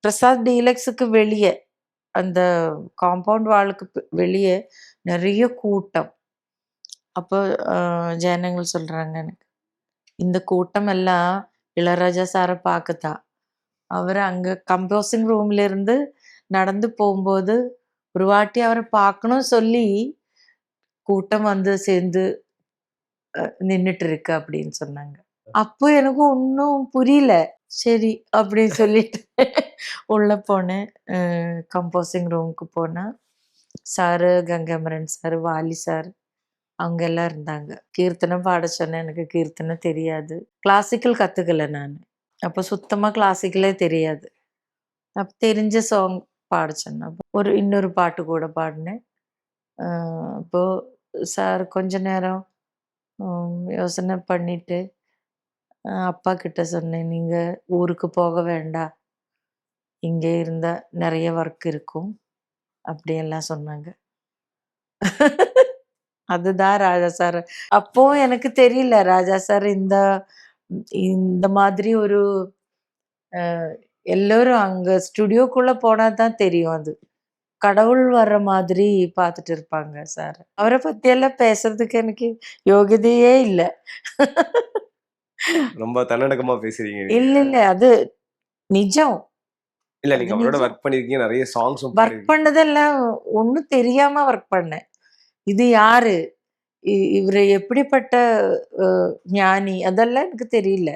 பிரசாத் டீலக்ஸுக்கு வெளியே அந்த காம்பவுண்ட் வாலுக்கு வெளியே நிறைய கூட்டம். அப்போ ஜனங்கள் சொல்றாங்க எனக்கு, இந்த கூட்டம் எல்லாம் இளையராஜா சாரை பார்க்கத்தான். அவர் அங்க கம்போசிங் ரூம்ல இருந்து நடந்து போகும்போது ஒரு வாட்டி அவரை பார்க்கணும் சொல்லி கூட்டம் வந்து சேர்ந்து நின்னுட்டு இருக்கு அப்படின்னு சொன்னாங்க. அப்போ எனக்கு ஒன்றும் புரியல. சரி அப்படின்னு சொல்லிட்டு உள்ள போனேன். கம்போசிங் ரூமுக்கு போனா சாரு, கங்காமரன் சார், வாலி சார் அவங்க எல்லாம் இருந்தாங்க. கீர்த்தனம் பாட சொன்னேன். எனக்கு கீர்த்தனம் தெரியாது. கிளாசிக்கல் கத்துக்கல நான். அப்போ சுத்தமா கிளாசிக்கலே தெரியாது. அப்ப தெரிஞ்ச சாங் பாட சொன்னேன். இன்னொரு பாட்டு கூட பாடினேன். அப்போ சார் கொஞ்ச நேரம் யோசனை பண்ணிட்டு அப்பா கிட்ட சொன்னேன், நீங்க ஊருக்கு போக வேண்டாம், இங்கே இருந்தா நிறைய ஒர்க் இருக்கும் அப்படியெல்லாம் சொன்னாங்க. அதுதான் ராஜா சார். அப்போ எனக்கு தெரியல ராஜா சார் இந்த இந்த மாதிரி ஒரு எல்லாரும் அங்க ஸ்டுடியோக்குள்ள போனா தான் தெரியும் அது. கடவுள் வர்ற மாதிரி பார்த்துட்டு இருப்பாங்க சார். அவரை பத்தி எல்லாம் பேசுறதுக்கு எனக்கு யோகியதையே இல்ல. ரொம்ப தன்னடக்கமா பேசுறீங்க. இல்ல அது நிஜம். இல்ல நீங்க அவரோட ஒர்க் பண்ணிருக்கீங்க, நிறைய சாங்ஸும் ஒர்க் பண்ணதெல்லாம் ஒண்ணும் தெரியாம ஒர்க் பண்ணேன். இது யாரு, இவரு எப்படிப்பட்ட ஞானி அதெல்லாம் எனக்கு தெரியல.